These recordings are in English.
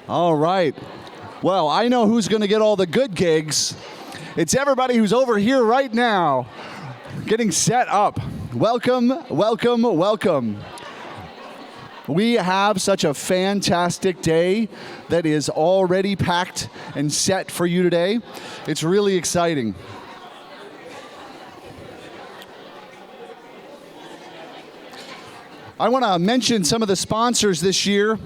All right. Well, I know who's going to get all the good gigs. It's everybody who's over here right now getting set up. Welcome, welcome, welcome. We have such a fantastic day that is already packed and set for you today. It's really exciting. I want to mention some of the sponsors this year.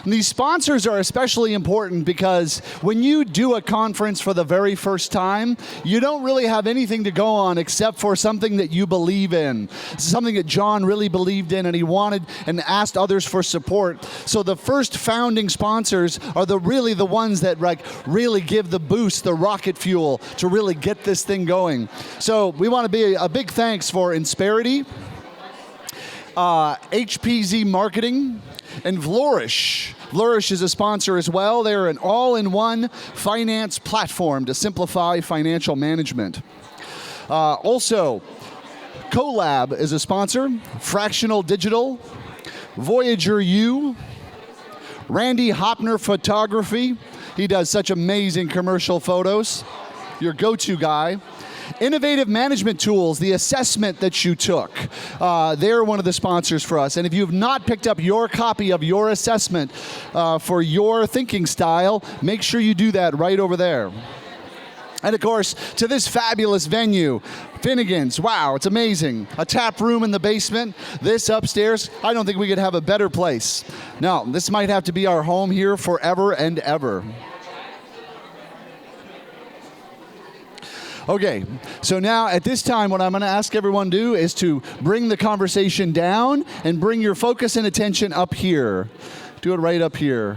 And these sponsors are especially important because when you do a conference for the very first time, you don't really have anything to go on except for something that you believe in. Something that John really believed in and he wanted and asked others for support. So the first founding sponsors are really the ones that really give the boost, the rocket fuel to really get this thing going. So we want to be a big thanks for Insperity, HPZ Marketing, and Flourish. Flourish is a sponsor as well. They're an all-in-one finance platform to simplify financial management. Also, Colab is a sponsor. Fractional Digital, Voyager U, Randy Hopner Photography. He does such amazing commercial photos. Your go-to guy. Innovative Management Tools, the assessment that you took. They're one of the sponsors for us. And if you have not picked up your copy of your assessment for your thinking style, make sure you do that right over there. And of course, to this fabulous venue, Finnegan's. Wow, it's amazing. A tap room in the basement. This upstairs, I don't think we could have a better place. No, this might have to be our home here forever and ever. Okay, so now at this time, what I'm going to ask everyone to do is to bring the conversation down and bring your focus and attention up here. Do it right up here.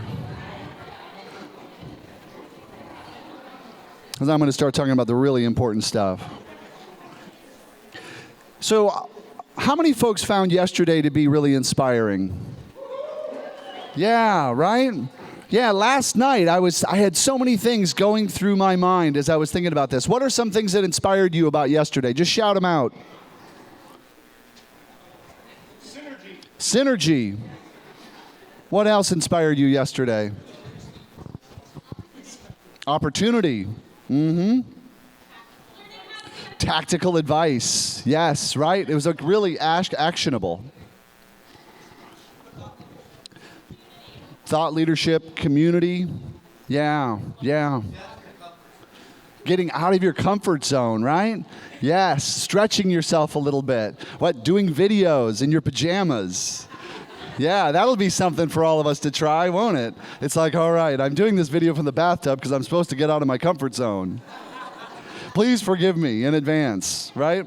Because I'm going to start talking about the really important stuff. So, how many folks found yesterday to be really inspiring? Yeah, right? Yeah, last night I had so many things going through my mind as I was thinking about this. What are some things that inspired you about yesterday? Just shout them out. Synergy. What else inspired you yesterday? Opportunity. Tactical advice. Yes, right? It was really actionable. Thought leadership, community, yeah. Getting out of your comfort zone, right? Yes, stretching yourself a little bit. Doing videos in your pajamas. Yeah, that'll be something for all of us to try, won't it? It's like, all right, I'm doing this video from the bathtub because I'm supposed to get out of my comfort zone. Please forgive me in advance, right?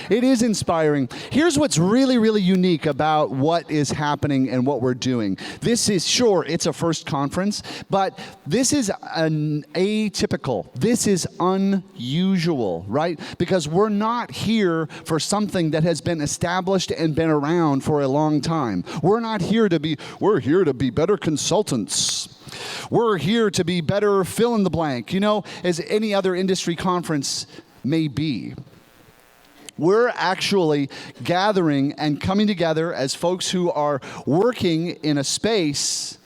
It is inspiring. Here's what's really, really unique about what is happening and what we're doing. This is, sure, it's a first conference, but this is atypical. This is unusual, right? Because we're not here for something that has been established and been around for a long time. We're here to be better consultants. We're here to be better fill in the blank, as any other industry conference may be. We're actually gathering and coming together as folks who are working in a space,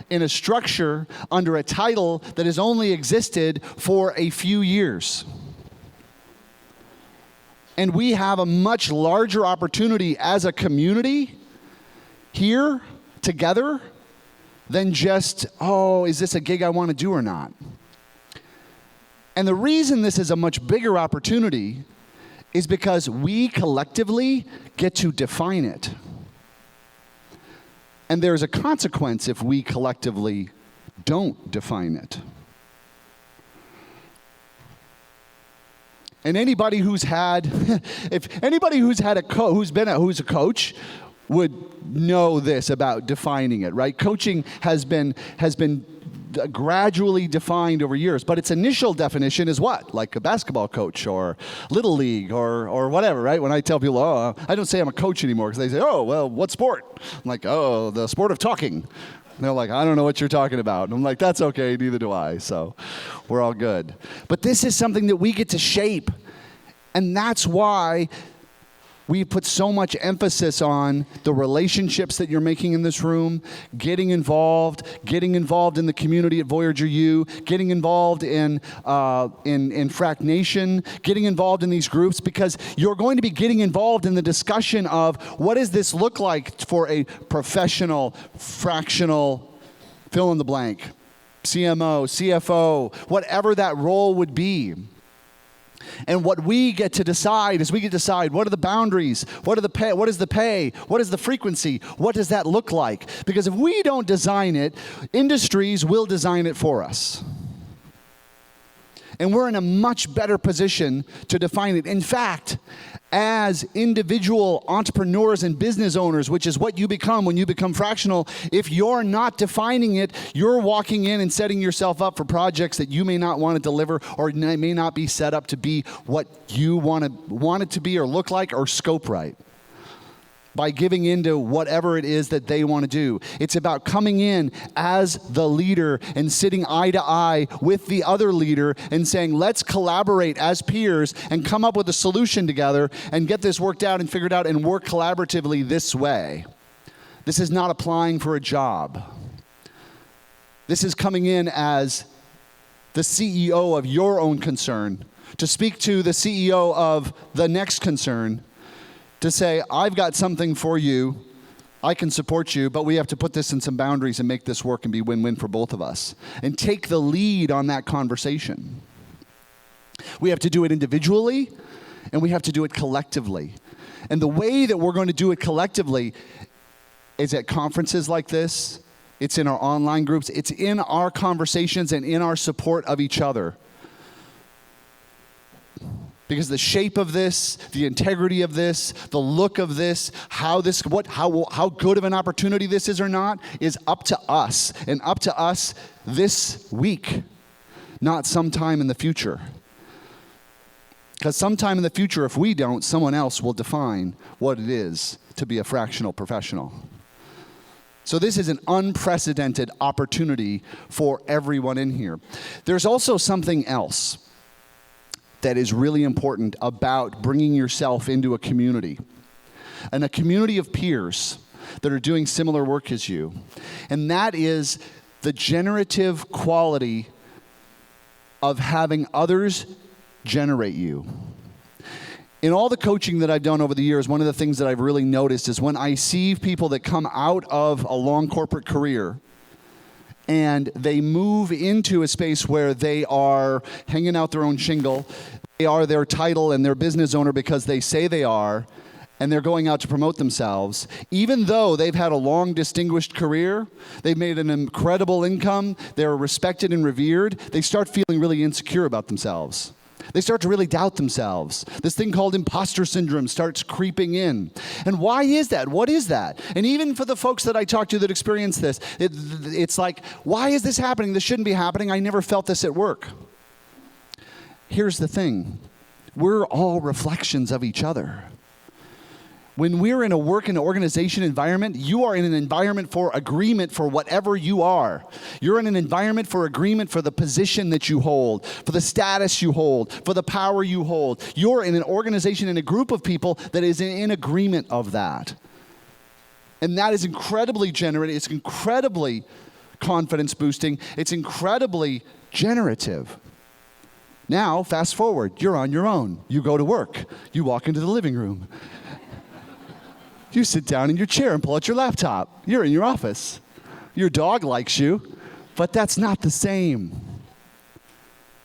in a structure, under a title that has only existed for a few years. And we have a much larger opportunity as a community here together than just, is this a gig I want to do or not? And the reason this is a much bigger opportunity is because we collectively get to define it. And there's a consequence if we collectively don't define it. And anybody who's had, who's a coach would know this about defining it, right? Coaching has been gradually defined over years, but its initial definition is what? Like a basketball coach or Little League or whatever, right? When I tell people, I don't say I'm a coach anymore, because they say, what sport? I'm like, the sport of talking. And they're like, I don't know what you're talking about. And I'm like, that's okay, neither do I, so we're all good. But this is something that we get to shape, and that's why We put so much emphasis on the relationships that you're making in this room, getting involved in the community at Voyager U, getting involved in Frak Nation, getting involved in these groups, because you're going to be getting involved in the discussion of what does this look like for a professional, fractional, fill in the blank, CMO, CFO, whatever that role would be. And what we get to decide is we get to decide what are the boundaries, what is the pay, what is the frequency, what does that look like? Because if we don't design it, industries will design it for us. And we're in a much better position to define it. In fact, as individual entrepreneurs and business owners, which is what you become when you become fractional, if you're not defining it, you're walking in and setting yourself up for projects that you may not want to deliver, or may not be set up to be what you want it to be or look like or scope right, by giving into whatever it is that they want to do. It's about coming in as the leader and sitting eye to eye with the other leader and saying, let's collaborate as peers and come up with a solution together and get this worked out and figured out and work collaboratively this way. This is not applying for a job. This is coming in as the CEO of your own concern, to speak to the CEO of the next concern, to say, I've got something for you, I can support you, but we have to put this in some boundaries and make this work and be win-win for both of us. And take the lead on that conversation. We have to do it individually, and we have to do it collectively. And the way that we're going to do it collectively is at conferences like this, it's in our online groups, it's in our conversations and in our support of each other. Because the shape of this, the integrity of this, the look of this, how good of an opportunity this is or not, is up to us, and up to us this week, not sometime in the future. Because sometime in the future, if we don't, someone else will define what it is to be a fractional professional. So this is an unprecedented opportunity for everyone in here. There's also something else that is really important about bringing yourself into a community, and a community of peers that are doing similar work as you. And that is the generative quality of having others generate you. In all the coaching that I've done over the years, one of the things that I've really noticed is when I see people that come out of a long corporate career and they move into a space where they are hanging out their own shingle, they are their title and their business owner because they say they are, and they're going out to promote themselves, even though they've had a long, distinguished career, they've made an incredible income, they're respected and revered, they start feeling really insecure about themselves. They start to really doubt themselves. This thing called imposter syndrome starts creeping in. And why is that? What is that? And even for the folks that I talk to that experience this, it's like, why is this happening? This shouldn't be happening. I never felt this at work. Here's the thing. We're all reflections of each other. When we're in a work and organization environment, you are in an environment for agreement for whatever you are. You're in an environment for agreement for the position that you hold, for the status you hold, for the power you hold. You're in an organization, in a group of people that is in agreement of that. And that is incredibly generative. It's incredibly confidence boosting. It's incredibly generative. Now, fast forward, you're on your own. You go to work. You walk into the living room. You sit down in your chair and pull out your laptop. You're in your office. Your dog likes you, but that's not the same.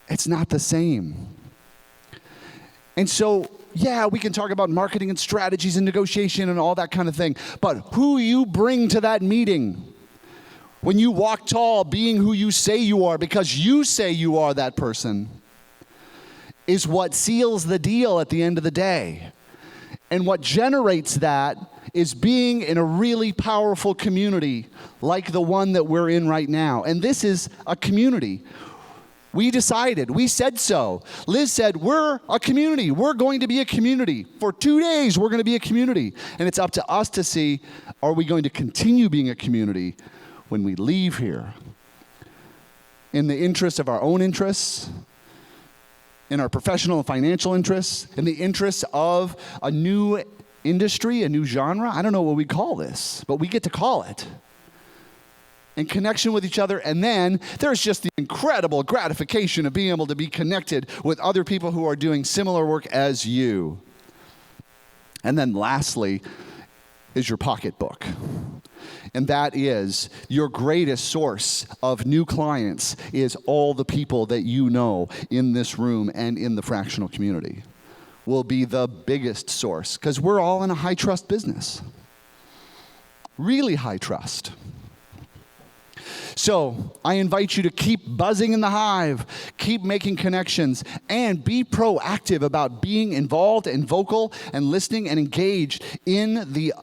It's not the same. And so, yeah, we can talk about marketing and strategies and negotiation and all that kind of thing, but who you bring to that meeting, when you walk tall, being who you say you are because you say you are that person, is what seals the deal at the end of the day. And what generates that is being in a really powerful community like the one that we're in right now. And this is a community. We decided, we said so. Liz said, we're a community. We're going to be a community. For 2 days, we're going to be a community. And it's up to us to see, are we going to continue being a community when we leave here? In the interest of our own interests, in our professional and financial interests, in the interests of a new industry, a new genre. I don't know what we call this, but we get to call it. In connection with each other, and then there's just the incredible gratification of being able to be connected with other people who are doing similar work as you. And then lastly is your pocketbook. And that is your greatest source of new clients is all the people that you know in this room and in the fractional community will be the biggest source, because we're all in a high trust business. Really high trust. So I invite you to keep buzzing in the hive, keep making connections, and be proactive about being involved and vocal and listening and engaged in the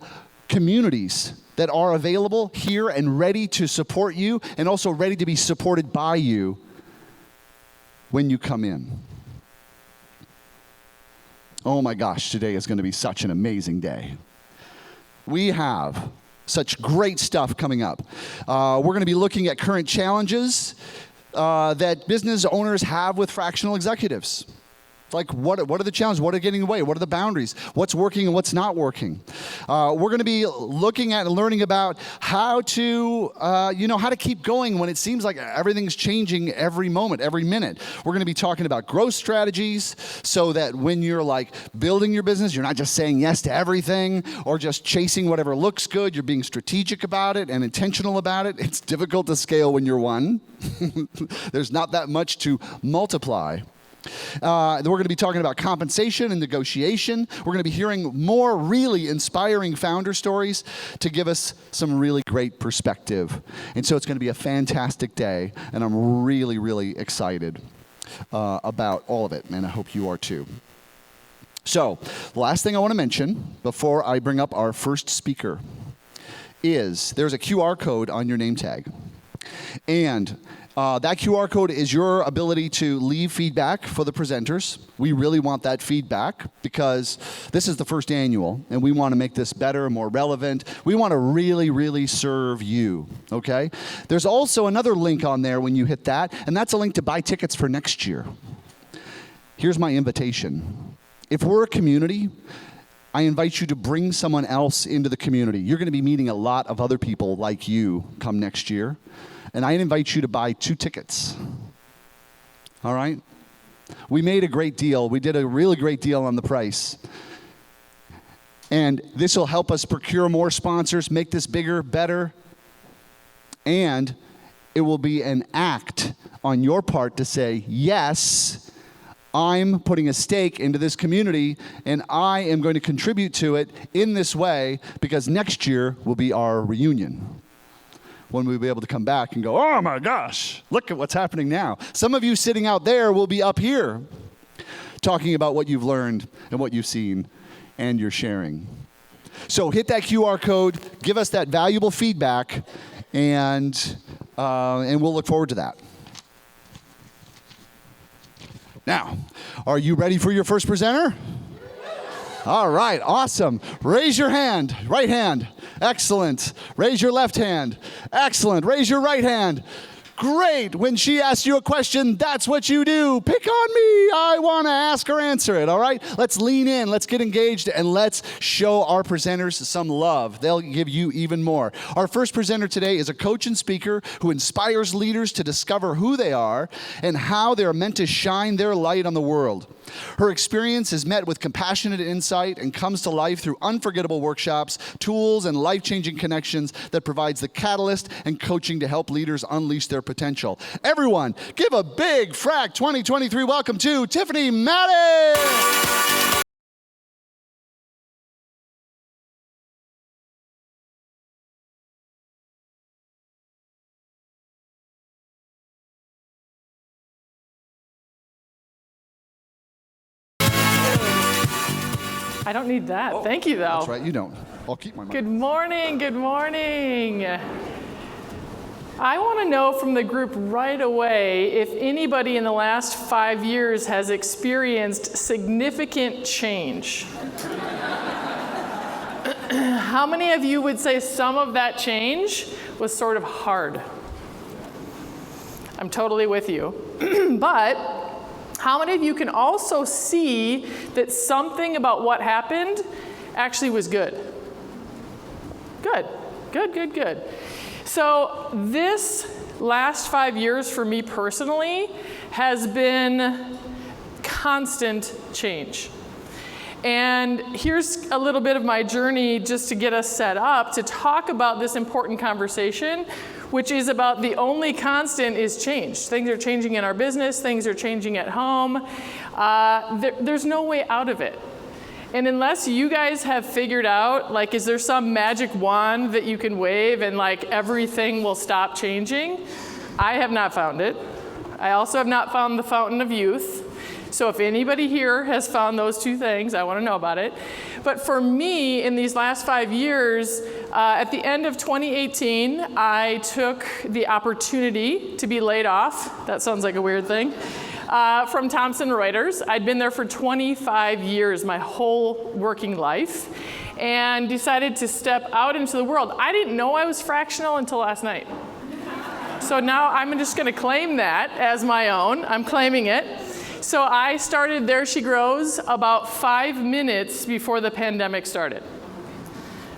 communities that are available here and ready to support you, and also ready to be supported by you when you come in. Oh my gosh, today is going to be such an amazing day. We have such great stuff coming up. We're going to be looking at current challenges that business owners have with fractional executives. Like, what are the challenges? What are getting away? What are the boundaries? What's working and what's not working? We're going to be looking at and learning about how to, how to keep going when it seems like everything's changing every moment, every minute. We're going to be talking about growth strategies so that when you're like building your business, you're not just saying yes to everything or just chasing whatever looks good. You're being strategic about it and intentional about it. It's difficult to scale when you're one. There's not that much to multiply. We're going to be talking about compensation and negotiation. We're going to be hearing more really inspiring founder stories to give us some really great perspective. And so it's going to be a fantastic day, and I'm really, really excited about all of it, and I hope you are too. So, the last thing I want to mention before I bring up our first speaker is there's a QR code on your name tag. And that QR code is your ability to leave feedback for the presenters. We really want that feedback because this is the first annual, and we want to make this better, more relevant. We want to really, really serve you, okay? There's also another link on there when you hit that, and that's a link to buy tickets for next year. Here's my invitation. If we're a community, I invite you to bring someone else into the community. You're going to be meeting a lot of other people like you come next year. And I invite you to buy 2 tickets. All right? We made a great deal. We did a really great deal on the price. And this will help us procure more sponsors, make this bigger, better. And it will be an act on your part to say, yes, I'm putting a stake into this community, and I am going to contribute to it in this way because next year will be our reunion. When we'll be able to come back and go, oh my gosh, look at what's happening now. Some of you sitting out there will be up here talking about what you've learned and what you've seen and you're sharing. So hit that QR code, give us that valuable feedback, and we'll look forward to that. Now, are you ready for your first presenter? All right, awesome. Raise your hand, right hand. Excellent. Raise your left hand. Excellent. Raise your right hand. Great. When she asks you a question, that's what you do. Pick on me. I want to ask or answer it, all right? Let's lean in. Let's get engaged, and let's show our presenters some love. They'll give you even more. Our first presenter today is a coach and speaker who inspires leaders to discover who they are and how they're meant to shine their light on the world. Her experience is met with compassionate insight and comes to life through unforgettable workshops, tools, and life-changing connections that provides the catalyst and coaching to help leaders unleash their potential. Everyone, give a big Frak 2023 welcome to Tiffany Madden! I don't need that. Oh, thank you, though. That's right, you don't. I'll keep my mic. Good morning, good morning. I want to know from the group right away if anybody in the last 5 years has experienced significant change. How many of you would say some of that change was sort of hard? I'm totally with you. But how many of you can also see that something about what happened actually was good. Good, good, good, good. So this last 5 years for me personally has been constant change. And here's a little bit of my journey just to get us set up to talk about this important conversation, which is about the only constant is change. Things are changing in our business, things are changing at home. There's no way out of it. And unless you guys have figured out, like, is there some magic wand that you can wave and like everything will stop changing? I have not found it. I also have not found the fountain of youth. So if anybody here has found those two things, I want to know about it. But for me, in these last 5 years, at the end of 2018, I took the opportunity to be laid off. That sounds like a weird thing. From Thomson Reuters. I'd been there for 25 years, my whole working life, and decided to step out into the world. I didn't know I was fractional until last night. So now I'm just going to claim that as my own. I'm claiming it. So I started There She Grows about 5 minutes before the pandemic started.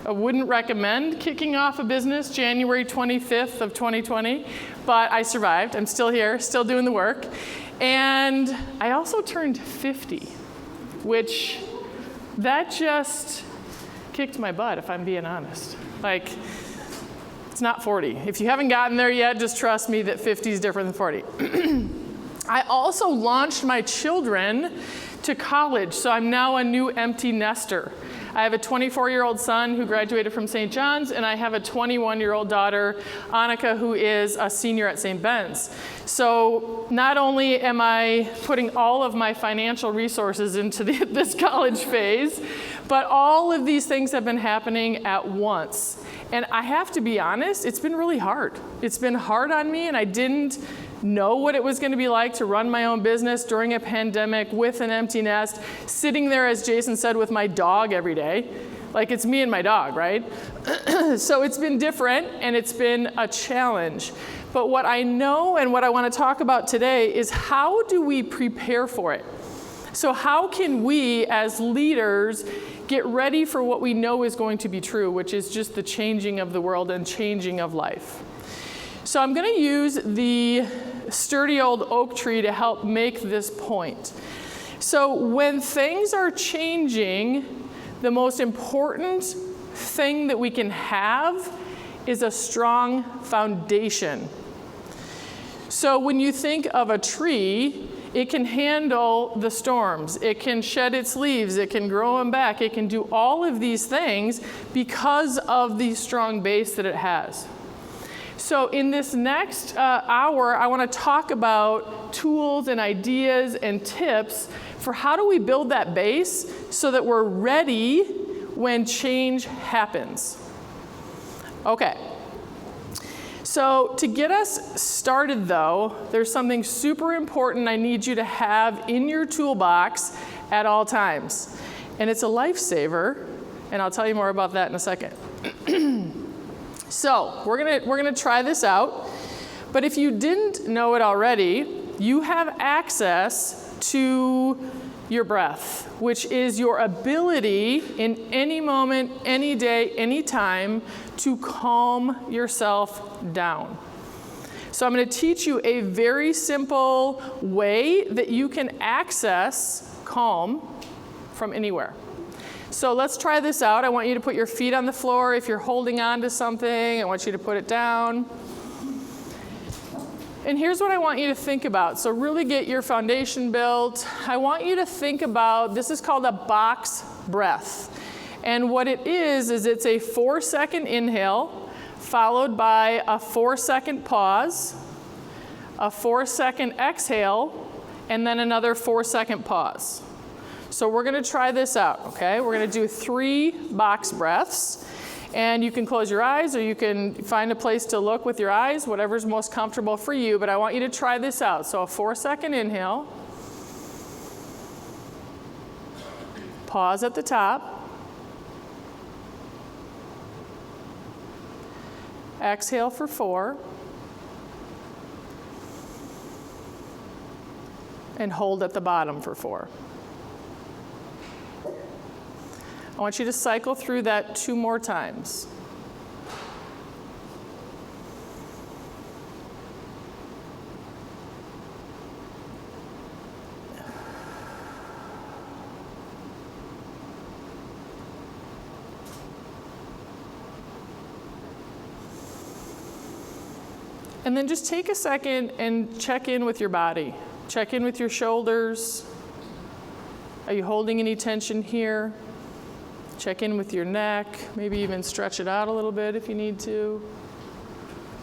I wouldn't recommend kicking off a business January 25th of 2020, but I survived. I'm still here, still doing the work. And I also turned 50, which that just kicked my butt, if I'm being honest. Like, it's not 40. If you haven't gotten there yet, just trust me that 50 is different than 40. I also launched my children to college, so I'm now a new empty nester. I have a 24-year-old son who graduated from St. John's, and I have a 21-year-old daughter, Annika, who is a senior at St. Ben's. So not only am I putting all of my financial resources into this college phase, but all of these things have been happening at once. And I have to be honest, it's been really hard. It's been hard on me, and I didn't know what it was going to be like to run my own business during a pandemic with an empty nest, sitting there, as Jason said, with my dog every day. Like, it's me and my dog, right? So it's been different, and it's been a challenge. But what I know and what I want to talk about today is how do we prepare for it? So how can we, as leaders, get ready for what we know is going to be true, which is just the changing of the world and changing of life? So I'm going to use the sturdy old oak tree to help make this point. So when things are changing, the most important thing that we can have is a strong foundation. So when you think of a tree, it can handle the storms, it can shed its leaves, it can grow them back, it can do all of these things because of the strong base that it has. So in this next hour, I want to talk about tools and ideas and tips for how do we build that base so that we're ready when change happens. Okay. So to get us started, though, there's something super important I need you to have in your toolbox at all times. And it's a lifesaver, and I'll tell you more about that in a second. So we're gonna try this out, but if you didn't know it already, you have access to your breath, which is your ability in any moment, any day, any time to calm yourself down. So I'm going to teach you a very simple way that you can access calm from anywhere. So let's try this out. I want you to put your feet on the floor. If you're holding on to something, I want you to put it down. And here's what I want you to think about. So really get your foundation built. I want you to think about, this is called a box breath. And what it is it's a 4-second inhale, followed by a 4-second pause, a 4-second exhale, and then another 4-second pause. So we're going to try this out, okay? We're going to do 3 box breaths. And you can close your eyes or you can find a place to look with your eyes, whatever's most comfortable for you. But I want you to try this out. So a 4-second inhale. Pause at the top. Exhale for 4. And hold at the bottom for 4. I want you to cycle through that 2 more times. And then just take a second and check in with your body. Check in with your shoulders. Are you holding any tension here? Check in with your neck. Maybe even stretch it out a little bit if you need to.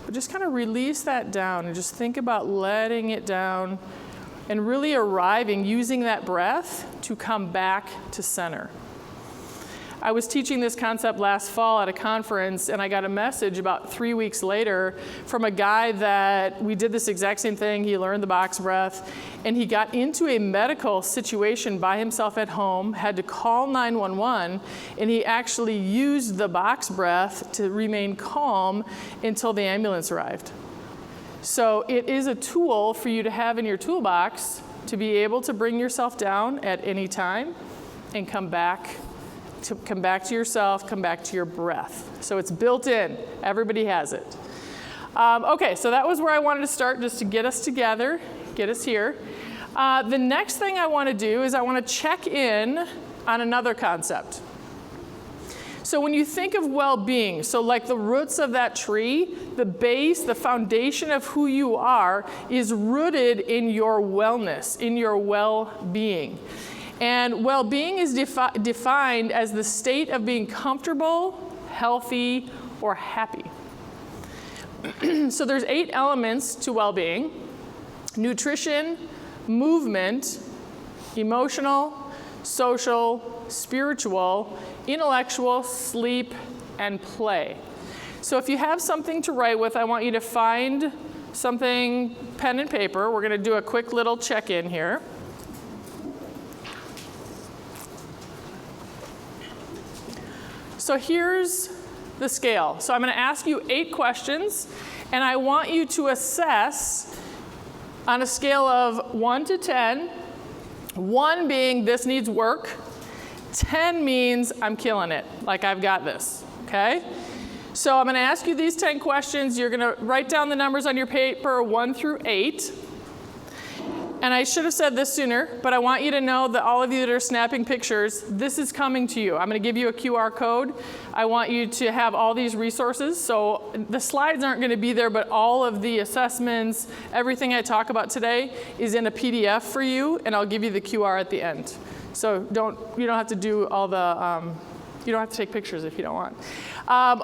But just kind of release that down and just think about letting it down and really arriving, using that breath to come back to center. I was teaching this concept last fall at a conference, and I got a message about 3 weeks later from a guy that we did this exact same thing. He learned the box breath, and he got into a medical situation by himself at home, had to call 911, and he actually used the box breath to remain calm until the ambulance arrived. So it is a tool for you to have in your toolbox to be able to bring yourself down at any time and come back to yourself, come back to your breath. So it's built in. Everybody has it. Okay, so that was where I wanted to start, just to get us together, get us here. The next thing I want to do is I want to check in on another concept. So when you think of well-being, so like the roots of that tree, the base, the foundation of who you are is rooted in your wellness, in your well-being. And well-being is defined as the state of being comfortable, healthy, or happy. So there's 8 elements to well-being: nutrition, movement, emotional, social, spiritual, intellectual, sleep, and play. So if you have something to write with, I want you to find something, pen and paper. We're going to do a quick little check-in here. So here's the scale. So I'm going to ask you 8 questions, and I want you to assess on a scale of 1 to 10, 1 being this needs work, 10 means I'm killing it, like I've got this, okay? So I'm going to ask you these 10 questions. You're going to write down the numbers on your paper 1 through 8. And I should have said this sooner, but I want you to know that all of you that are snapping pictures, this is coming to you. I'm going to give you a QR code. I want you to have all these resources. So the slides aren't going to be there, but all of the assessments, everything I talk about today is in a PDF for you, and I'll give you the QR at the end. So you don't have to do all the, you don't have to take pictures if you don't want.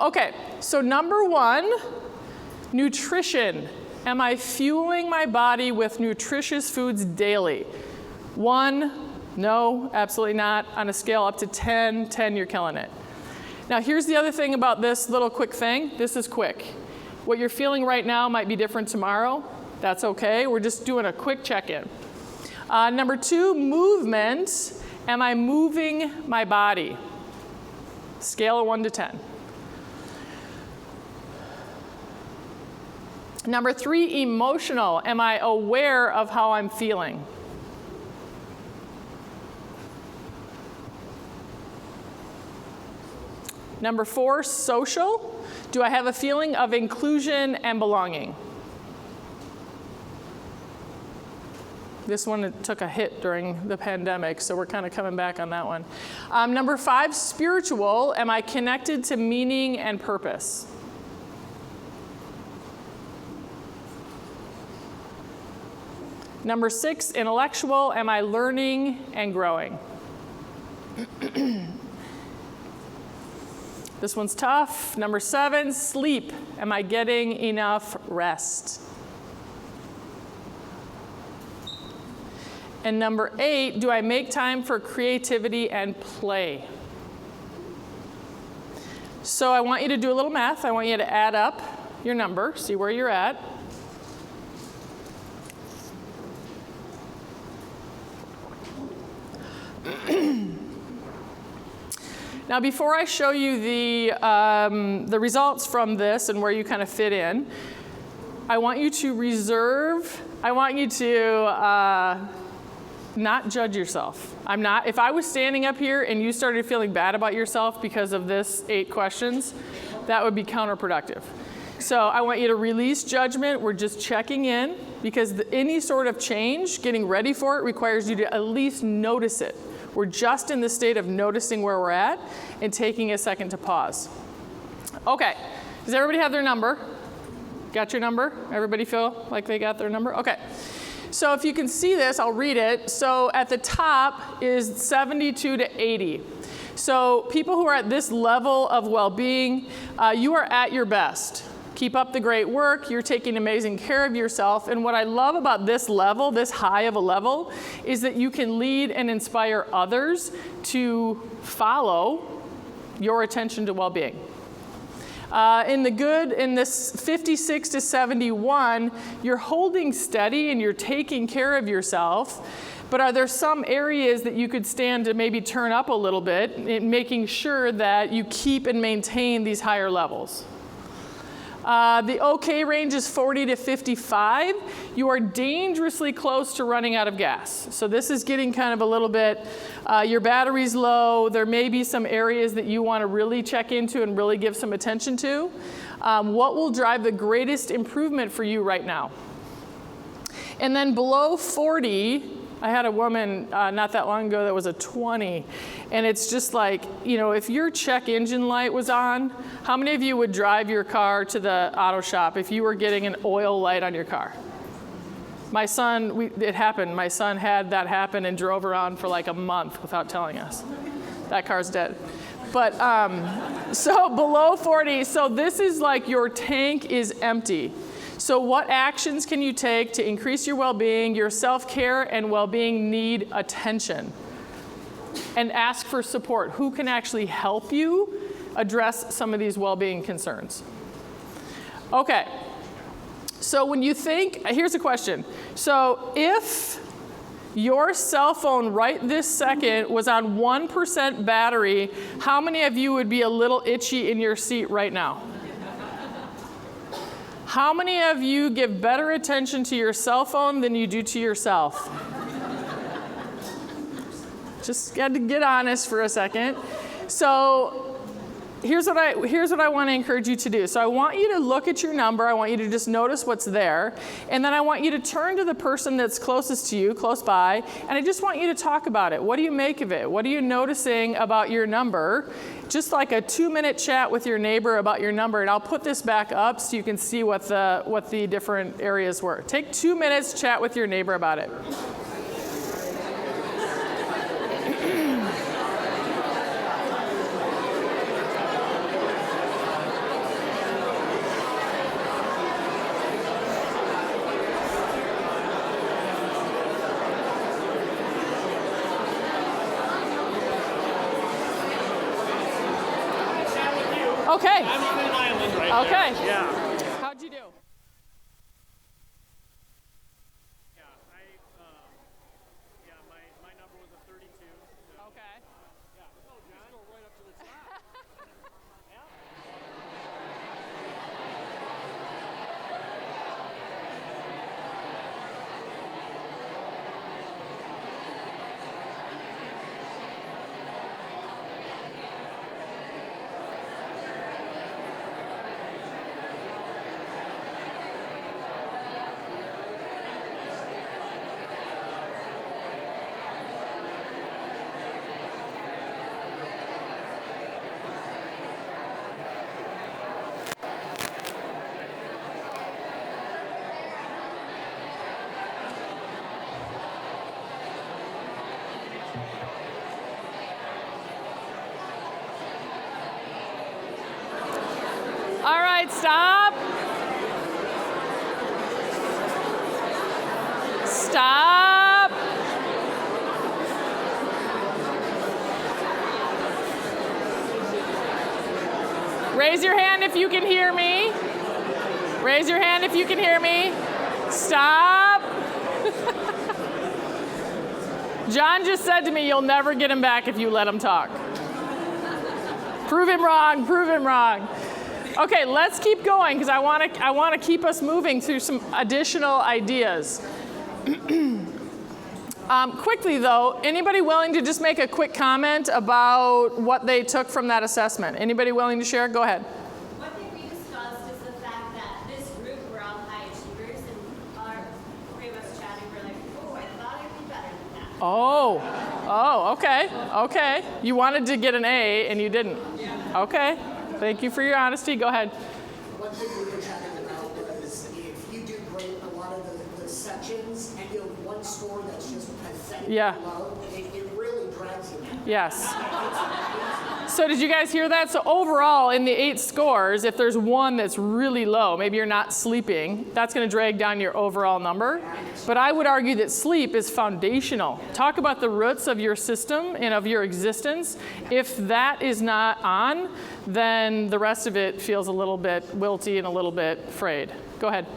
Okay, so number 1, nutrition. Am I fueling my body with nutritious foods daily? 1, no, absolutely not. On a scale up to 10, 10, you're killing it. Now here's the other thing about this little quick thing. This is quick. What you're feeling right now might be different tomorrow. That's okay. We're just doing a quick check-in. Number 2, movement. Am I moving my body? Scale of 1 to 10. Number 3, emotional. Am I aware of how I'm feeling? Number 4, social. Do I have a feeling of inclusion and belonging? This one took a hit during the pandemic, so we're kind of coming back on that one. Number 5, spiritual. Am I connected to meaning and purpose? Number 6, intellectual. Am I learning and growing? This one's tough. Number 7, sleep. Am I getting enough rest? And number 8, do I make time for creativity and play? So I want you to do a little math. I want you to add up your number, see where you're at. Now, before I show you the results from this and where you kind of fit in, I want you to reserve, I want you to not judge yourself. If I was standing up here and you started feeling bad about yourself because of this 8 questions, that would be counterproductive. So I want you to release judgment. We're just checking in, because any sort of change, getting ready for it, requires you to at least notice it. We're just in the state of noticing where we're at and taking a second to pause. Okay, does everybody have their number? Got your number? Everybody feel like they got their number? Okay. So if you can see this, I'll read it. So at the top is 72 to 80. So people who are at this level of well-being, you are at your best. Keep up the great work. You're taking amazing care of yourself. And what I love about this level, this high of a level, is that you can lead and inspire others to follow your attention to well-being. In the good, in this 56 to 71, you're holding steady and you're taking care of yourself. But are there some areas that you could stand to maybe turn up a little bit in making sure that you keep and maintain these higher levels? The okay range is 40 to 55. You are dangerously close to running out of gas. So this is getting kind of a little bit, your battery's low. There may be some areas that you want to really check into and really give some attention to. What will drive the greatest improvement for you right now? And then below 40, I had a woman not that long ago that was a 20, and it's just like, if your check engine light was on, how many of you would drive your car to the auto shop if you were getting an oil light on your car? My son, it happened. My son had that happen and drove around for like a month without telling us. That car's dead. But so below 40, so this is like your tank is empty. So what actions can you take to increase your well-being? Your self-care and well-being need attention. And ask for support. Who can actually help you address some of these well-being concerns? Okay, so when you think, here's a question. So if your cell phone right this second was on 1% battery, how many of you would be a little itchy in your seat right now? How many of you give better attention to your cell phone than you do to yourself? Just got to get honest for a second. So here's what I want to encourage you to do. So I want you to look at your number. I want you to just notice what's there. And then I want you to turn to the person that's closest to you, close by, and I just want you to talk about it. What do you make of it? What are you noticing about your number? Just like a 2-minute chat with your neighbor about your number, and I'll put this back up so you can see what the different areas were. Take 2 minutes, chat with your neighbor about it. Okay. I'm on an island right Okay. there. Yeah. How'd you do? Yeah. My number was a 32. So. Okay. Yeah. Oh, John, go right up to the top. Yeah. All right, stop. Stop. Raise your hand if you can hear me. Raise your hand if you can hear me. Stop. John just said to me, you'll never get him back if you let him talk. Prove him wrong, prove him wrong. Okay, let's keep going because I want to keep us moving through some additional ideas. Quickly though, anybody willing to just make a quick comment about what they took from that assessment? Anybody willing to share? Go ahead. One thing we discussed is the fact that this group, we're all high achievers, and our three of us chatting, we're like, oh, I thought I'd be better than that. Oh, okay. You wanted to get an A and you didn't. Yeah. Okay, thank you for your honesty. Go ahead. One thing we were chatting about was if you do great in a lot of the sections and you have one score that's just pathetically low, it really drags you down. Yes. So did you guys hear that? So overall, in the 8 scores, if there's one that's really low, maybe you're not sleeping, that's going to drag down your overall number. But I would argue that sleep is foundational. Talk about the roots of your system and of your existence. If that is not on, then the rest of it feels a little bit wilty and a little bit frayed. Go ahead.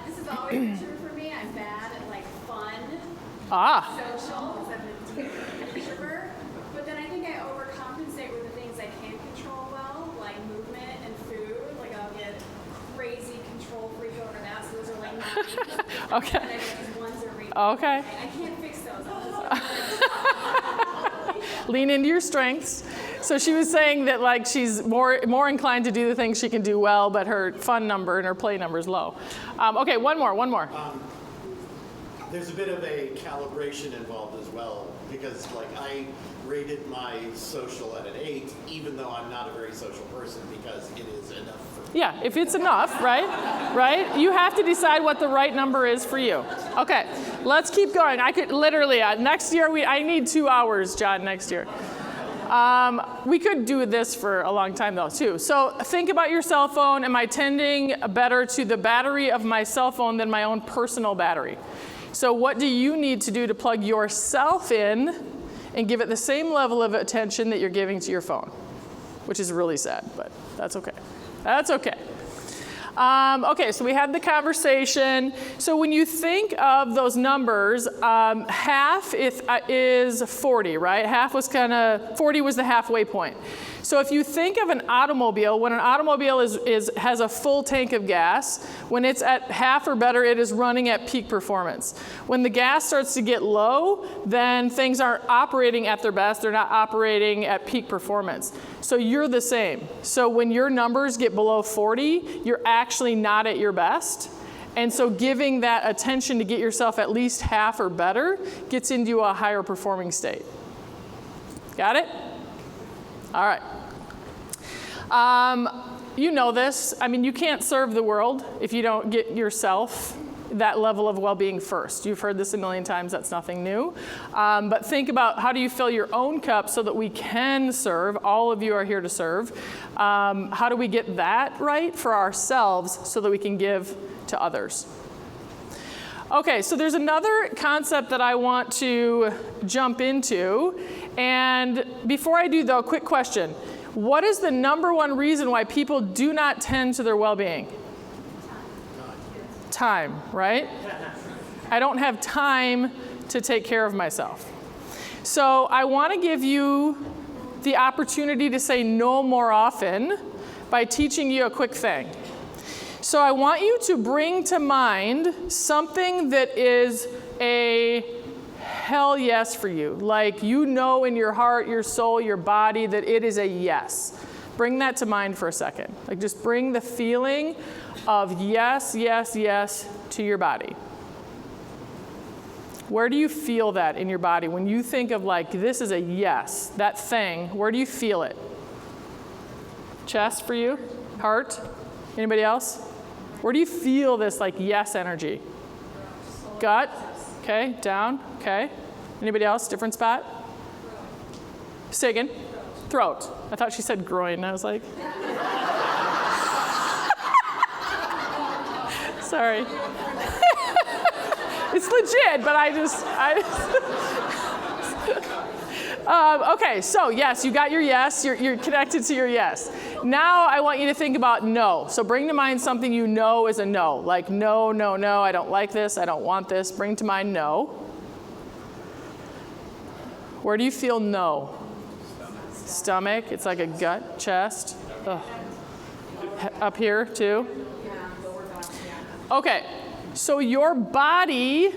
This has always been true for me. I'm bad at like fun, social, because I'm an introvert. But then I think I overcompensate with the things I can control well, like movement and food. Like I'll get crazy control freak over that. So those are like 9s. Okay. And I get these ones that read. Okay. I can't fix those. Lean into your strengths. So she was saying that like she's more inclined to do the things she can do well, but her fun number and her play number is low. Okay, one more. There's a bit of a calibration involved as well, because like I rated my social at an 8, even though I'm not a very social person, because it is enough for me. Yeah, if it's enough, right? You have to decide what the right number is for you. Okay, let's keep going. I could literally, next year, I need 2 hours, John, next year. We could do this for a long time though too. So think about your cell phone. Am I tending better to the battery of my cell phone than my own personal battery? So what do you need to do to plug yourself in and give it the same level of attention that you're giving to your phone? Which is really sad, but that's okay. That's okay. Okay, so we had the conversation. So when you think of those numbers, half is 40, right? Half was 40 was the halfway point. So if you think of an automobile, when an automobile has a full tank of gas, when it's at half or better, it is running at peak performance. When the gas starts to get low, then things aren't operating at their best. They're not operating at peak performance. So you're the same. So when your numbers get below 40, you're actually not at your best. And so giving that attention to get yourself at least half or better gets into a higher performing state. Got it? All right. You know this. I mean, you can't serve the world if you don't get yourself that level of well-being first. You've heard this a million times. That's nothing new. But think about how do you fill your own cup so that we can serve. All of you are here to serve. How do we get that right for ourselves so that we can give to others? Okay, so there's another concept that I want to jump into. And before I do, though, quick question. What is the number one reason why people do not tend to their well-being? Time, right? I don't have time to take care of myself. So I want to give you the opportunity to say no more often by teaching you a quick thing. So I want you to bring to mind something that is a hell yes for you. Like you know in your heart, your soul, your body that it is a yes. Bring that to mind for a second. Like just bring the feeling of yes, yes, yes to your body. Where do you feel that in your body? When you think of like, this is a yes, that thing, where do you feel it? Chest for you? Heart? Anybody else? Where do you feel this like yes energy? Gut? Okay, down, okay. Anybody else, different spot? Say again. Throat. I thought she said groin. I was like, sorry. It's legit, but I just okay, so yes, you got your yes. You're connected to your yes. Now I want you to think about no. So bring to mind something you know is a no. Like no, no, no, I don't like this, I don't want this. Bring to mind no. Where do you feel no? Stomach. It's like a gut, chest. Ugh. Up here too. Okay, so your body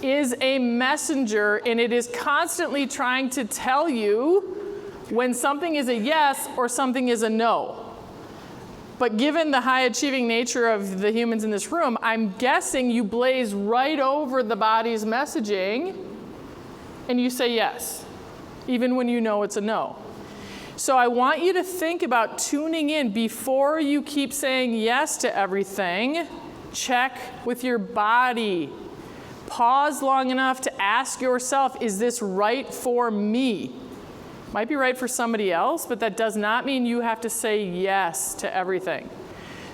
is a messenger, and it is constantly trying to tell you when something is a yes or something is a no. But given the high achieving nature of the humans in this room, I'm guessing you blaze right over the body's messaging and you say yes, even when you know it's a no. So I want you to think about tuning in before you keep saying yes to everything. Check with your body. Pause long enough to ask yourself, is this right for me? Might be right for somebody else, but that does not mean you have to say yes to everything.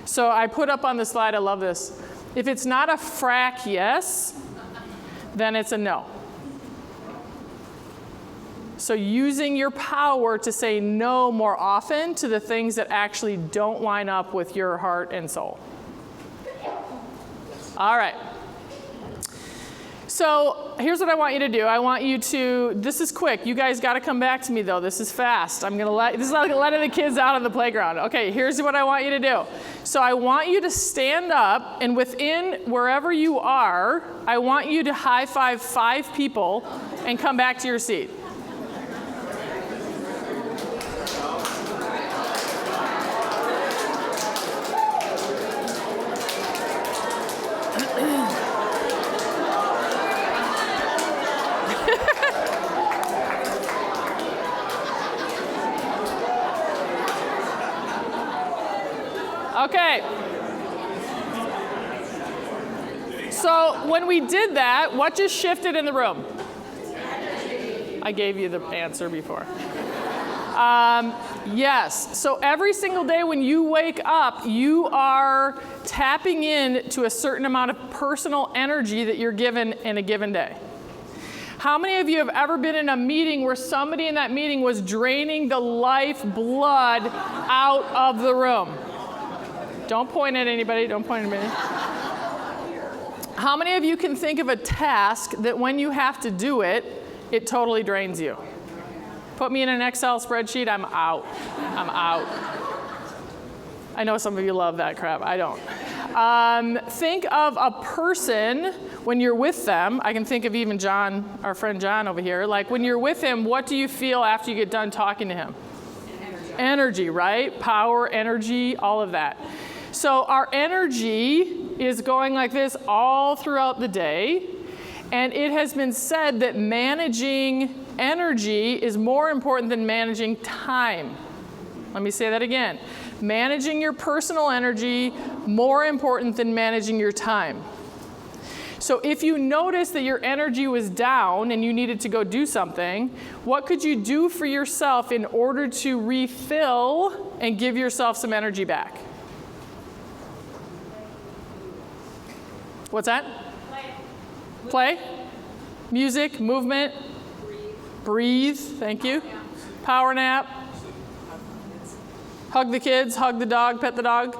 So I put up on the slide, I love this. If it's not a Frak yes, then it's a no. So using your power to say no more often to the things that actually don't line up with your heart and soul. All right. So here's what I want you to do. I want you to, this is quick. You guys got to come back to me though. This is fast. This is like letting the kids out on the playground. Okay, here's what I want you to do. So I want you to stand up, and within wherever you are, I want you to high five 5 people and come back to your seat. Okay. So when we did that, what just shifted in the room? I gave you the answer before. Yes. So every single day when you wake up, you are tapping in to a certain amount of personal energy that you're given in a given day. How many of you have ever been in a meeting where somebody in that meeting was draining the life blood out of the room? Don't point at anybody, don't point at me. How many of you can think of a task that when you have to do it, it totally drains you? Put me in an Excel spreadsheet, I'm out. I'm out. I know some of you love that crap, I don't. Think of a person when you're with them. I can think of even John, our friend John over here. Like when you're with him, what do you feel after you get done talking to him? Energy, right? Power, energy, all of that. So our energy is going like this all throughout the day, and it has been said that managing energy is more important than managing time. Let me say that again. Managing your personal energy, more important than managing your time. So if you notice that your energy was down and you needed to go do something, what could you do for yourself in order to refill and give yourself some energy back? What's that? Play? Music, movement? Breathe, thank you. Power nap? Hug the kids, hug the dog, pet the dog?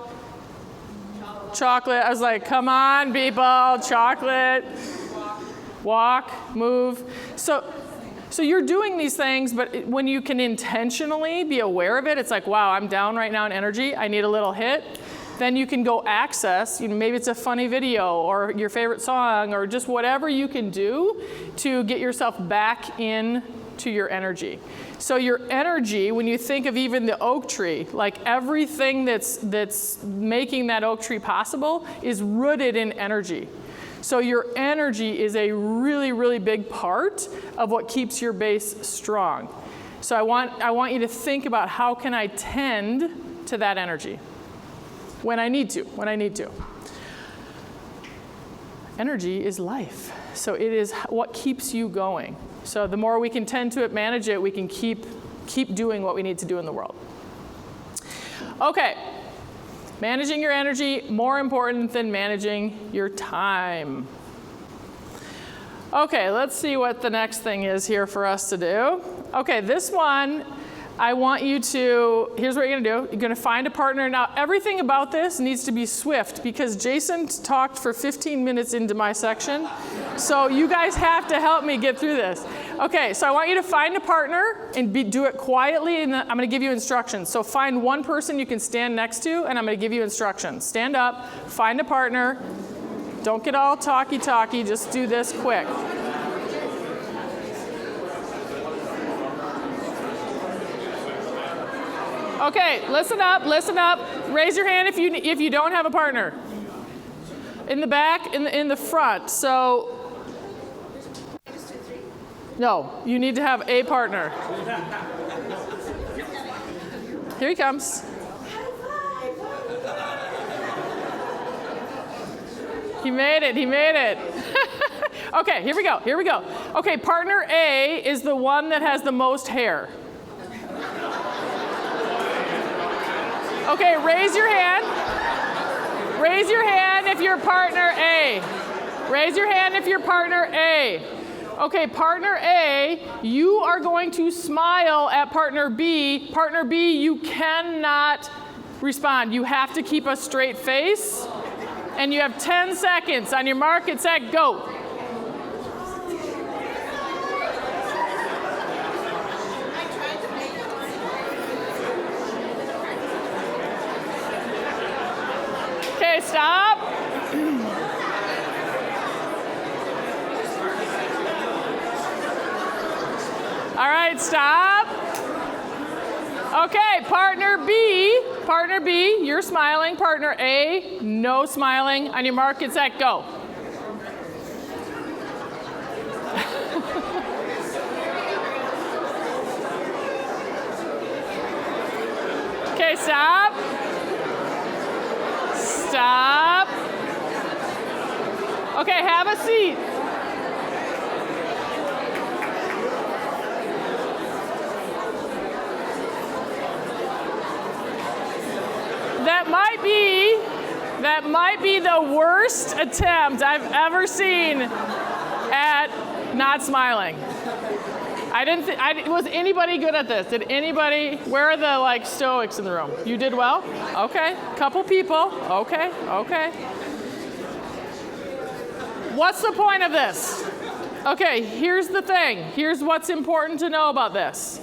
Chocolate. I was like, come on, people, chocolate. Walk, move. So you're doing these things, but when you can intentionally be aware of it, it's like, wow, I'm down right now in energy. I need a little hit. Then you can go access, maybe it's a funny video or your favorite song or just whatever you can do to get yourself back in to your energy. So your energy, when you think of even the oak tree, like everything that's making that oak tree possible is rooted in energy. So your energy is a really, really big part of what keeps your base strong. So I want you to think about how can I tend to that energy when I need to. Energy is life. So it is what keeps you going. So the more we can tend to it, manage it, we can keep doing what we need to do in the world. Okay, managing your energy, more important than managing your time. Okay, let's see what the next thing is here for us to do. Okay, this one, I want you to, here's what you're gonna do. You're gonna find a partner. Now, everything about this needs to be swift because Jason talked for 15 minutes into my section. So you guys have to help me get through this. Okay, so I want you to find a partner and do it quietly, and I'm gonna give you instructions. So find one person you can stand next to, and I'm gonna give you instructions. Stand up, find a partner, Don't get all talky, just do this quick. Okay, listen up. Raise your hand if you don't have a partner. In the back, in the front. So, no, you need to have a partner. Here he comes. He made it. Okay, here we go. Okay, partner A is the one that has the most hair. Okay, raise your hand. Raise your hand if you're partner A. Raise your hand if you're partner A. Okay, partner A, you are going to smile at partner B. Partner B, you cannot respond. You have to keep a straight face. And you have 10 seconds. On your mark, get set, go. Okay, stop. All right, stop. Okay, partner B, you're smiling. Partner A, no smiling. On your mark, get set, go. Okay, stop. Stop. Okay, have a seat. That might be the worst attempt I've ever seen at not smiling. Was anybody good at this? Did anybody, where are the stoics in the room? You did well? Okay, couple people, okay. What's the point of this? Okay, here's the thing. Here's what's important to know about this.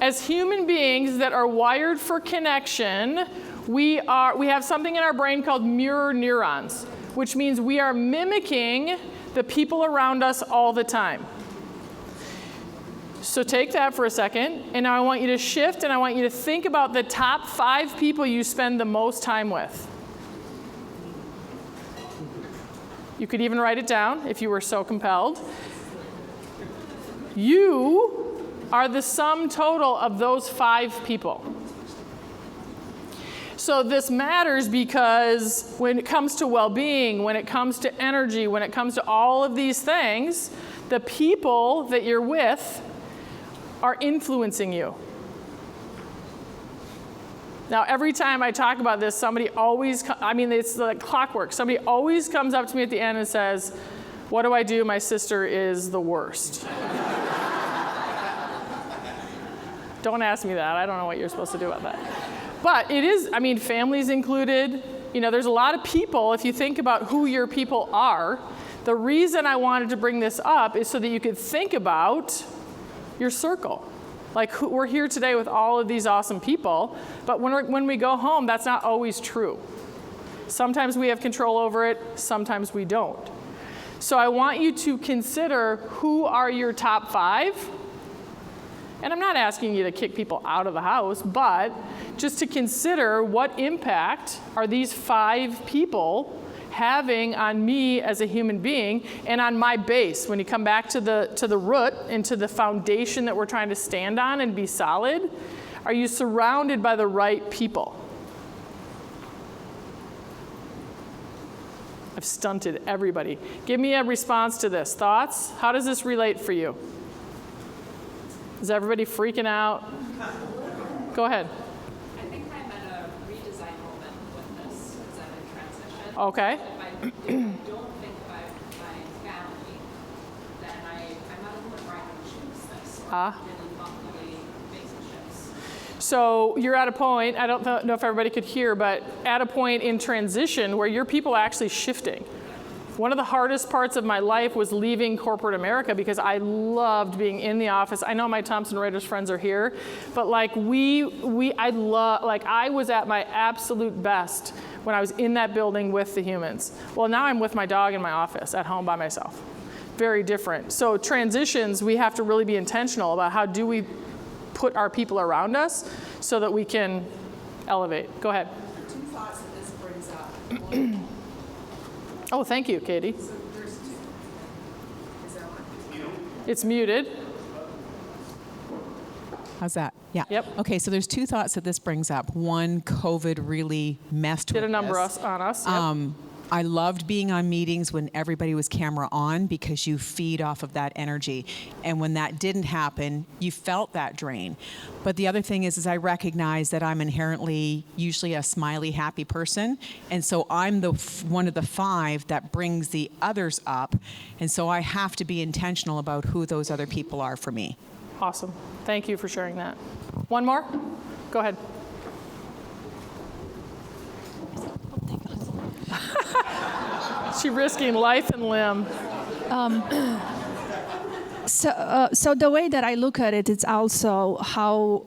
As human beings that are wired for connection, we have something in our brain called mirror neurons, which means we are mimicking the people around us all the time. So take that for a second, and now I want you to shift, and I want you to think about the top 5 people you spend the most time with. You could even write it down if you were so compelled. You are the sum total of those 5 people. So this matters because when it comes to well-being, when it comes to energy, when it comes to all of these things, the people that you're with are influencing you. Now, every time I talk about this, somebody always, it's like clockwork. Somebody always comes up to me at the end and says, "What do I do? My sister is the worst." Don't ask me that. I don't know what you're supposed to do about that. But it is, families included. There's a lot of people, if you think about who your people are. The reason I wanted to bring this up is so that you could think about your circle. We're here today with all of these awesome people, but when we go home, that's not always true. Sometimes we have control over it, sometimes we don't. So I want you to consider who are your top 5. And I'm not asking you to kick people out of the house, but just to consider what impact are these 5 people having on me as a human being and on my base. When you come back to the root and to the foundation that we're trying to stand on and be solid, are you surrounded by the right people? I've stunted everybody. Give me a response to this. Thoughts? How does this relate for you? Is everybody freaking out? Go ahead. I think I'm at a redesign moment with this because I'm in transition. Okay. If I don't think about my family, then I'm not a woman where I can choose this. Really thoughtfully making shifts. So you're at a point, I don't know if everybody could hear, but at a point in transition where your people are actually shifting. One of the hardest parts of my life was leaving corporate America because I loved being in the office. I know my Thomson Reuters friends are here, but I was at my absolute best when I was in that building with the humans. Well, now I'm with my dog in my office at home by myself. Very different. So transitions, we have to really be intentional about how do we put our people around us so that we can elevate. Go ahead. Two thoughts that this brings up. One, Oh, thank you, Katie. so there's two. Is that on? It's muted. How's that? Yeah. Yep. Okay, so there's two thoughts that this brings up. One, COVID really messed with Did a number this. on us. Yep. I loved being on meetings when everybody was camera on because you feed off of that energy. And when that didn't happen, you felt that drain. But the other thing is I recognize that I'm inherently usually a smiley, happy person. And so I'm one of the 5 that brings the others up. And so I have to be intentional about who those other people are for me. Awesome. Thank you for sharing that. One more? Go ahead. She's risking life and limb. So the way that I look at it, it's also how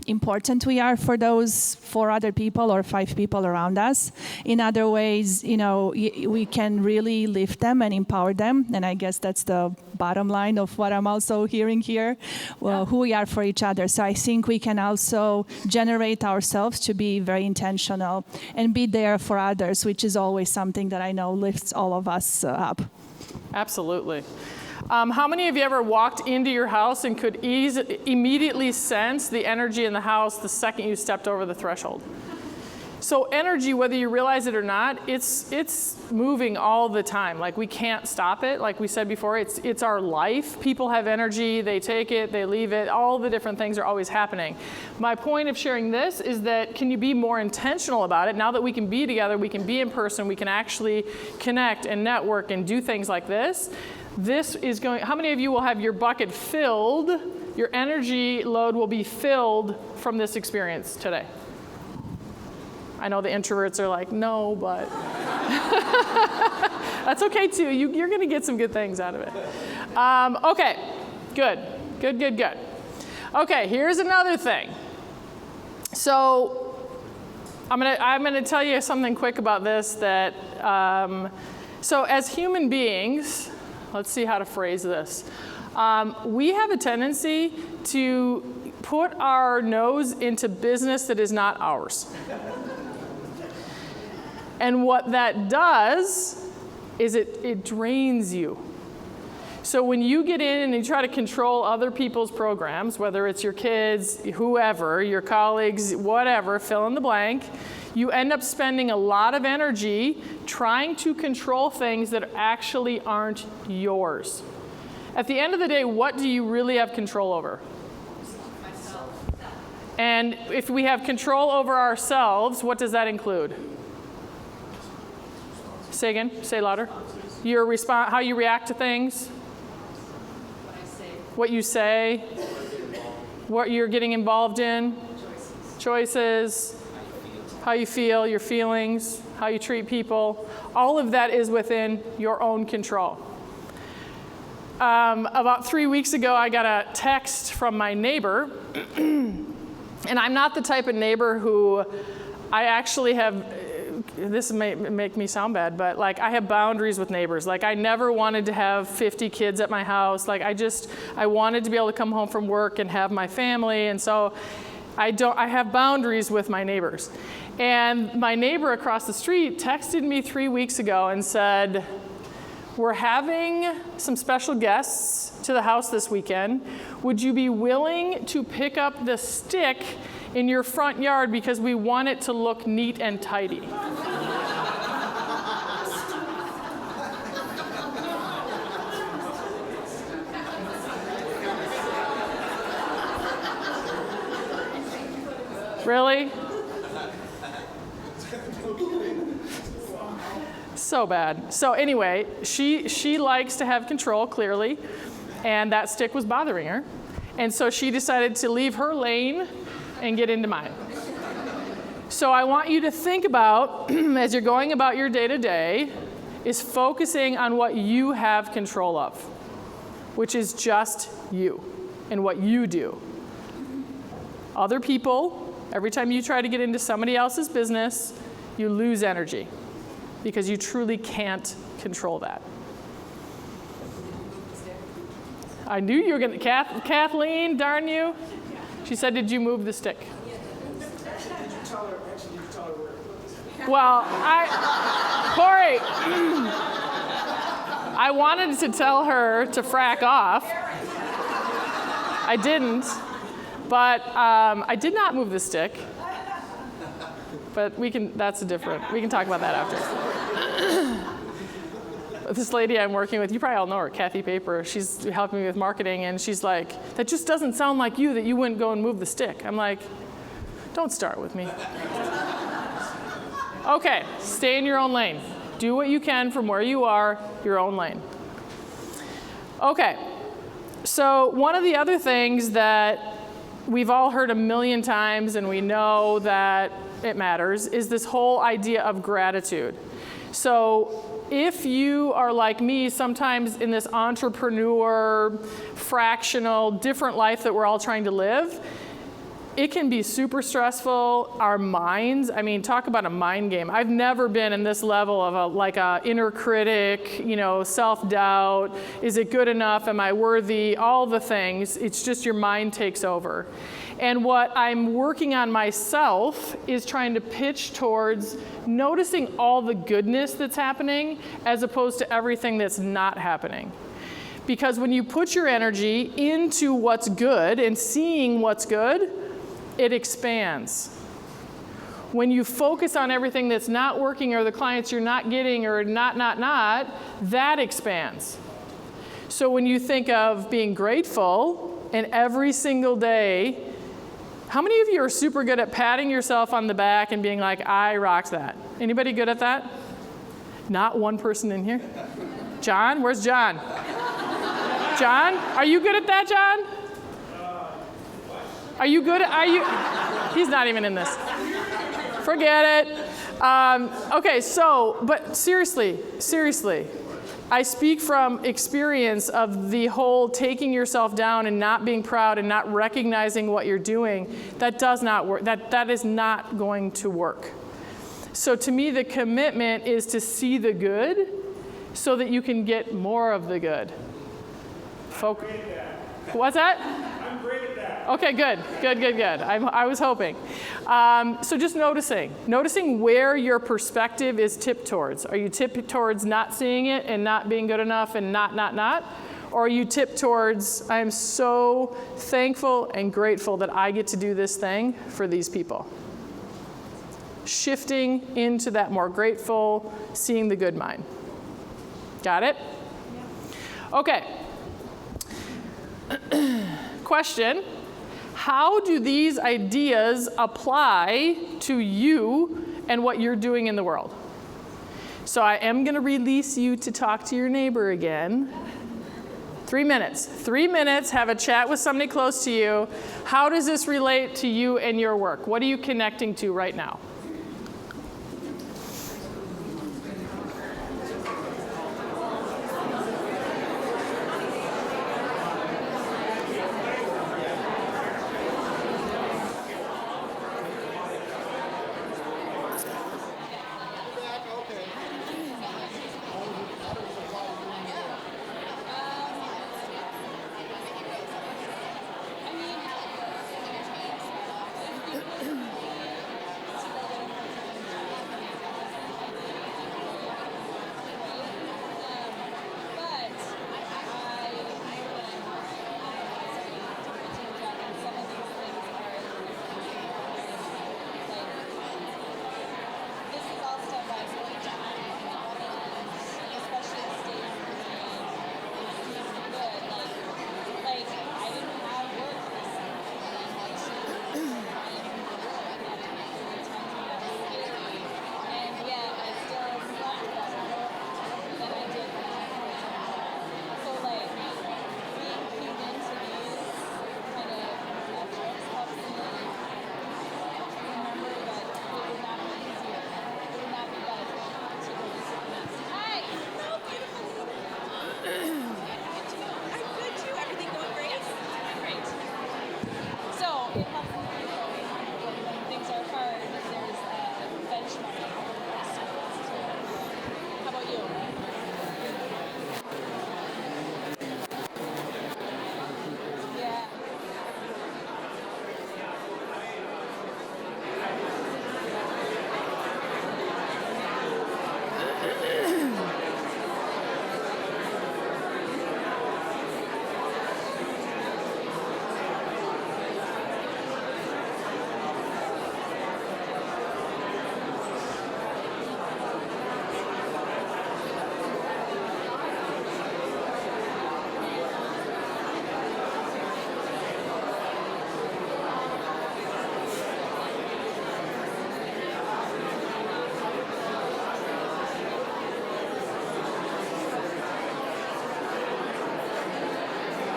important we are for those 4 other people or 5 people around us. In other ways, we can really lift them and empower them. And I guess that's the bottom line of what I'm also hearing here, who we are for each other. So I think we can also generate ourselves to be very intentional and be there for others, which is always something that I know lifts all of us up. Absolutely. How many of you ever walked into your house and could immediately sense the energy in the house the second you stepped over the threshold? So energy, whether you realize it or not, it's moving all the time. Like, we can't stop it. Like we said before, it's our life. People have energy, they take it, they leave it. All the different things are always happening. My point of sharing this is that can you be more intentional about it? Now that we can be together, we can be in person, we can actually connect and network and do things like this. This is going, how many of you will have your bucket filled, your energy load will be filled from this experience today? I know the introverts are like, no, but that's okay too. You're going to get some good things out of it. Okay, good. Okay, here's another thing. So I'm gonna tell you something quick about this. That so as human beings, let's see how to phrase this. We have a tendency to put our nose into business that is not ours. And what that does is it drains you. So when you get in and you try to control other people's programs, whether it's your kids, whoever, your colleagues, whatever, fill in the blank, you end up spending a lot of energy trying to control things that actually aren't yours. At the end of the day, what do you really have control over? Myself. And if we have control over ourselves, what does that include? Say again, say louder. Your how you react to things, what you say, what you're getting involved in, choices, how you feel, your feelings, how you treat people. All of that is within your own control. About 3 weeks ago, I got a text from my neighbor, and I'm not the type of neighbor who I actually have. This may make me sound bad, but like I have boundaries with neighbors. Like I never wanted to have 50 kids at my house. Like I wanted to be able to come home from work and have my family, and so I have boundaries with my neighbors. And my neighbor across the street texted me 3 weeks ago and said, "We're having some special guests to the house this weekend. Would you be willing to pick up the stick in your front yard because we want it to look neat and tidy?" Really? So bad. So anyway, she likes to have control, clearly, and that stick was bothering her. And so she decided to leave her lane and get into mine. So I want you to think about, as you're going about your day-to-day, is focusing on what you have control of, which is just you and what you do. Other people, every time you try to get into somebody else's business, you lose energy because you truly can't control that. I knew you were going to, Kathleen, darn you. She said, did you move the stick? Did you tell her where to put the stick? Well, Corey, I wanted to tell her to frack off. I didn't, but I did not move the stick. But we can talk about that after. This lady I'm working with, you probably all know her, Kathy Paper. She's helping me with marketing, and she's like, that just doesn't sound like you, that you wouldn't go and move the stick. I'm like, don't start with me. Okay, stay in your own lane. Do what you can from where you are, your own lane. Okay, so one of the other things that we've all heard a million times and we know that it matters is this whole idea of gratitude. So if you are like me, sometimes in this entrepreneur, fractional, different life that we're all trying to live, it can be super stressful. Our minds, I mean, talk about a mind game. I've never been in this level of a inner critic, self-doubt. Is it good enough? Am I worthy? All the things. It's just your mind takes over. And what I'm working on myself is trying to pitch towards noticing all the goodness that's happening as opposed to everything that's not happening. Because when you put your energy into what's good and seeing what's good, it expands. When you focus on everything that's not working or the clients you're not getting or not, that expands. So when you think of being grateful and every single day, how many of you are super good at patting yourself on the back and being like, I rocked that? Anybody good at that? Not one person in here? John? Where's John? John? Are you good at that, John? Are you good at, he's not even in this. Forget it. Okay, so, but seriously, I speak from experience of the whole taking yourself down and not being proud and not recognizing what you're doing. That does not work. That is not going to work. So to me, the commitment is to see the good so that you can get more of the good. What's that? I'm great at that. Okay, good. I was hoping. So just noticing where your perspective is tipped towards. Are you tipped towards not seeing it and not being good enough and not? Or are you tipped towards, I am so thankful and grateful that I get to do this thing for these people? Shifting into that more grateful, seeing the good mind. Got it? Okay. Question, how do these ideas apply to you and what you're doing in the world? So I am going to release you to talk to your neighbor again. 3 minutes. 3 minutes, have a chat with somebody close to you. How does this relate to you and your work? What are you connecting to right now?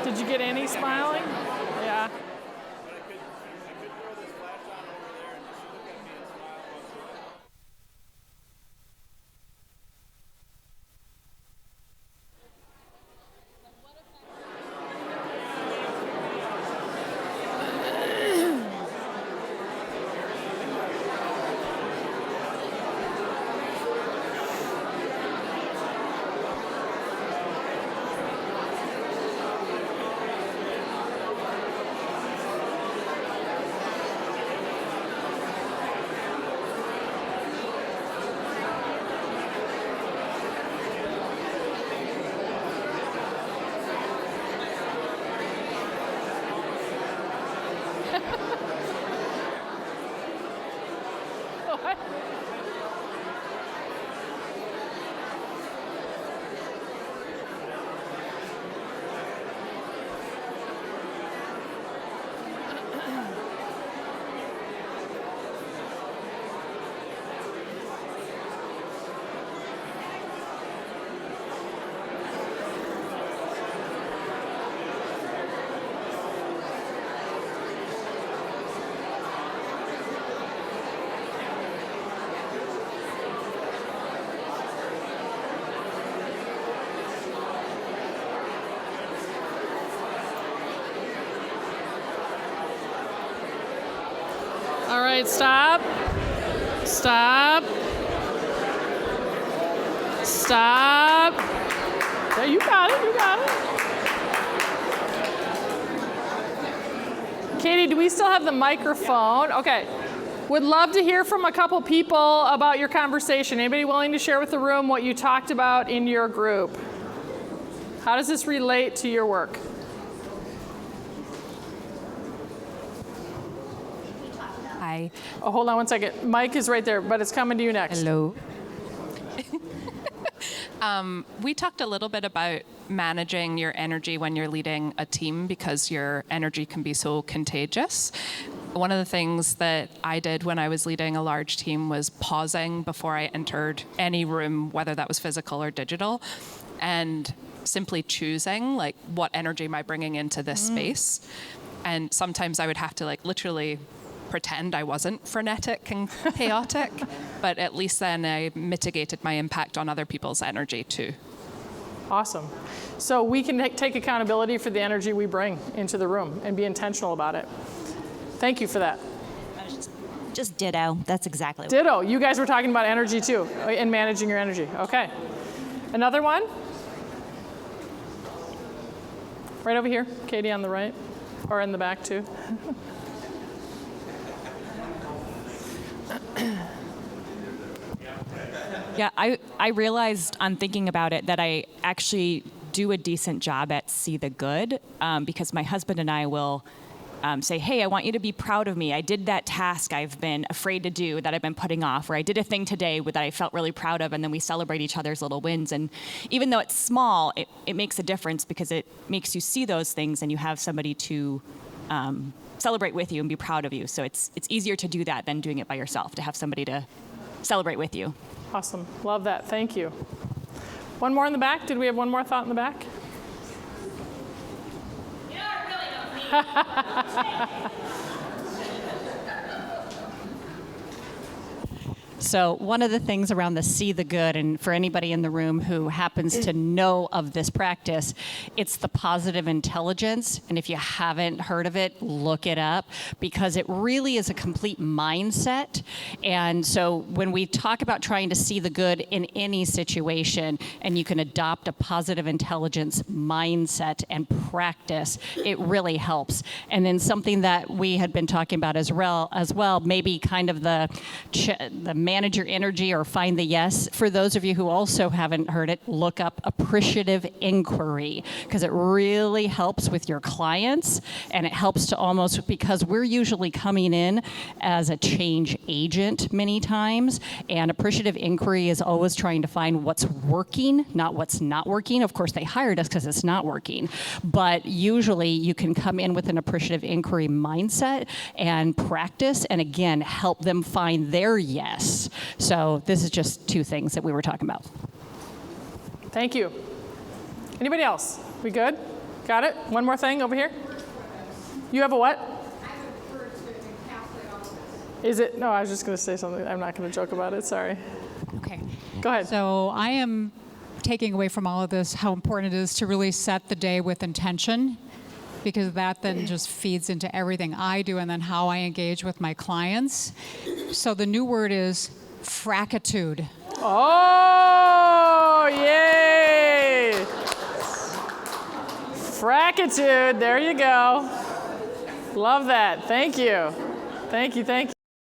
Did you get any smiling? Yeah. But I could throw this flash on over there and just look at me and smile once in a while. All right, stop. Stop. Stop. Yeah, you got it, you got it. Katie, do we still have the microphone? Okay. Would love to hear from a couple people about your conversation. Anybody willing to share with the room what you talked about in your group? How does this relate to your work? Hi. Oh, hold on one second. Mike is right there, but it's coming to you next. Hello. We talked a little bit about managing your energy when you're leading a team because your energy can be so contagious. One of the things that I did when I was leading a large team was pausing before I entered any room, whether that was physical or digital, and simply choosing, like, what energy am I bringing into this space? And sometimes I would have to, like, literally pretend I wasn't frenetic and chaotic, but at least then I mitigated my impact on other people's energy too. Awesome. So we can take accountability for the energy we bring into the room and be intentional about it. Thank you for that. Just ditto. That's exactly what. Ditto. You guys were talking about energy too, and managing your energy. Okay. Another one? Right over here. Katie on the right, or in the back too. Yeah, I realized on thinking about it that I actually do a decent job at see the good because my husband and I will say, hey, I want you to be proud of me. I did that task I've been afraid to do that I've been putting off, or I did a thing today that I felt really proud of, and then we celebrate each other's little wins. And even though it's small, it makes a difference because it makes you see those things and you have somebody to celebrate with you and be proud of you. So it's easier to do that than doing it by yourself, to have somebody to celebrate with you. Awesome. Love that. Thank you. One more in the back. Did we have one more thought in the back? You know, I really don't need So one of the things around the see the good, and for anybody in the room who happens to know of this practice, it's the positive intelligence. And if you haven't heard of it, look it up, because it really is a complete mindset. And so when we talk about trying to see the good in any situation, and you can adopt a positive intelligence mindset and practice, it really helps. And then something that we had been talking about as well, maybe kind of the manage your energy or find the yes. For those of you who also haven't heard it, look up appreciative inquiry, because it really helps with your clients, and it helps to almost, because we're usually coming in as a change agent many times, and appreciative inquiry is always trying to find what's working, not what's not working. Of course, they hired us because it's not working, but usually you can come in with an appreciative inquiry mindset and practice, and again, help them find their yes. So this is just two things that we were talking about. Thank you. Anybody else? We good? Got it? One more thing over here. You have a what? Is it? No, I was just going to say something. I'm not going to joke about it. Sorry. Okay. Go ahead. So I am taking away from all of this how important it is to really set the day with intention, because that then just feeds into everything I do and then how I engage with my clients. So the new word is fracitude. Oh, yay! Fracitude. There you go. Love that. Thank you. Thank you. Thank you.